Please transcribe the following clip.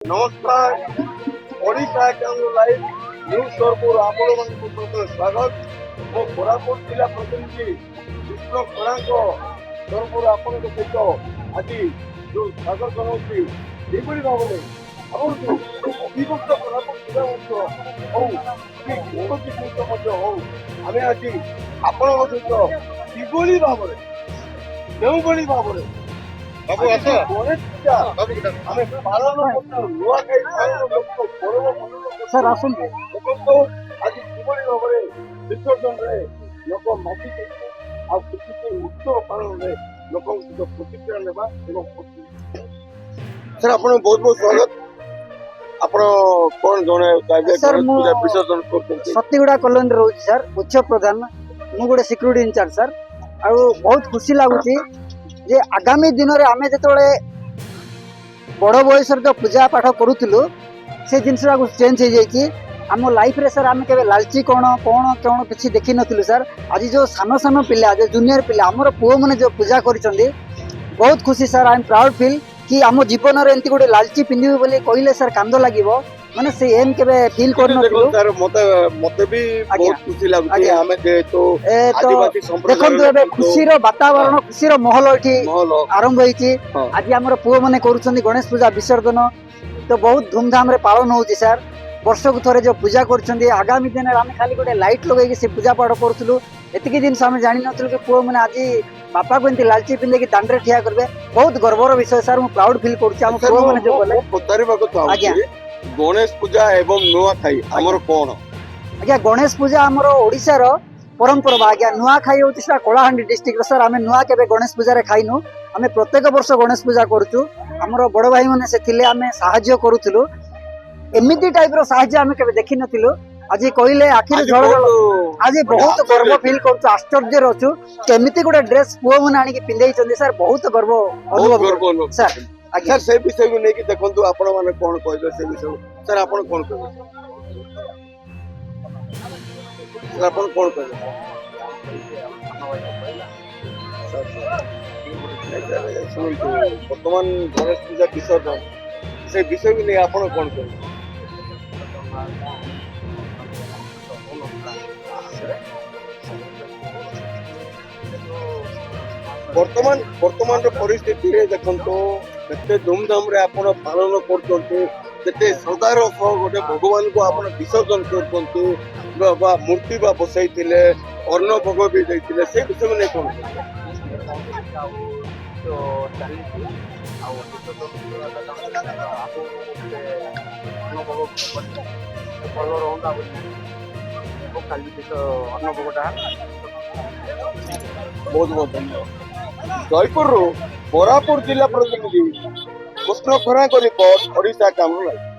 नमस्कार Odisha camera live news सोरपुर आपण स्वागत मो कोरापुट जिला प्रतिनिधि कृष्ण खड़ाको सोरपुर आपण सहित आज जो स्वागत जनाऊँगी यही भाव में अभिभक्त कोरापुट जिला कौन जिनिस हो आम आज आपण सहित किभली भाव में केउभली भाव में गणेश पूजा आम पालन सर आसंते आज किभली भाव में विसर्जन लोक माटी उत्सव पालन में लोक प्रतिक्रिया नेबा सर आप बहुत बहुत स्वागत ଆପଣ କଣ ଜଣେ सर ପୂଜା ବିସର୍ଜନ କରୁଛନ୍ତି ସତୀଗୁଡ଼ା କଲୋନୀ ରହୁଛି सर उच्च प्रधान ମୁଁ ଗୋଟେ ସିକ୍ୟୁରିଟି ଇନଚାର୍ଜ सर ଆଉ ବହୁତ ଖୁସି ଲାଗୁଛି ଯେ ଆଗାମୀ ଦିନରେ ଆମେ ଯେତେବେଳେ ବଡ଼ ବୟସରେ ଯୋଉ ପୂଜା ପାଠ କରୁଥିଲୁ ସେ ଜିନିଷଟାକୁ ଚେଞ୍ଜ ହେଇଯାଇଛି ଆମ ଲାଇଫରେ ସାର୍ ଆମେ କେବେ ଲାଲଚି କଣ କିଛି ଦେଖିନଥିଲୁ ସାର୍ ଆଜି ଯୋଉ ସାନ ସାନ ପିଲା ଯୋଉ ଜୁନିୟର ପିଲା ଆମର ପୁଅମାନେ ଯୋଉ ପୂଜା କରିଛନ୍ତି ବହୁତ ଖୁସି sir I am proud feel कि आम जीवन में एमती गोटे लालची पिंधि बोली कहले सर कांद लगे माने से एम केबे फील करनथिलु सर मते भी बहुत खुशी लागुची हमें जेतो आदिवासी संप्रदाय देखंतु एबे खुशी रो वातावरण खुशी रो माहौल एठी आरंभ होईची आज हमर पुओ माने करूछन्ती गणेश पूजा विसर्जन तो बहुत धूमधाम रे पालन होउची सर वर्ष को थरे जो पूजा करछन्ती आगामी दिन आम खाली गोटे लाइट लगेगी से पूजा पाठ करूथलु एतिकी दिन आम जानि नथलु कि पुओ माने आज बापा को एंती लालची पिंधे की दांडरे ठिया करबे बहुत गर्वर विषय सर मु प्राउड फील करूची हम पुओ माने जो बोले पतारिबा को चाहूची गणेश पूजा एवं नुआ खाई हमर कोन आज्ञा गणेश पूजा हमर ओडिसा रो परंपरा आज्ञा नुआ खाई होती सर कोलाहांडी डिस्ट्रिक्ट सर आमे नुआ केबे गणेश पूजा रे खाइनु आमे प्रत्येक वर्ष गणेश पूजा करूचु हमर बड़ भाई माने से थिले आमे सहाय्य करूथलु एमिति टाइप रो सहाय्य आमे केबे देखि नथिलु आज कहले आखिर झड़ आज बहुत गर्व फील करूचु आश्चर्य रहचु केमिति गोटे ड्रेस पुओ माने आनी के पिंधै चंदी सर बहुत गर्व अनुभव सर सर से विषय को लेके देखंतु आपण माने कोन कहबे से विषय सर आपण कोन कहबे सर आपण कोन कहबे वर्तमान गणेश पूजा विसर्जन से विषय को लेके आपण कोन कहबे वर्तमान वर्तमान परिस्थिति रे देखंतो केते धूमधाम रे आपण पालन करछन्ते केते श्रद्धार सह गोटे भगवान को आपण विसर्जन करछन्ते बा मूर्ति बा बसैतिले अन्न भोग भी दैतिले से विषय में कोन तो चालीसी आ अन्न भोग भलो रहंदा बोली खाली अन्न भोगटा बहुत बहुत धन्यवाद जयपुर कोरापुट जिला प्रतिनिधि कृष्ण खड़ा को रिपोर्ट ओडिशा कैमरा लाइव।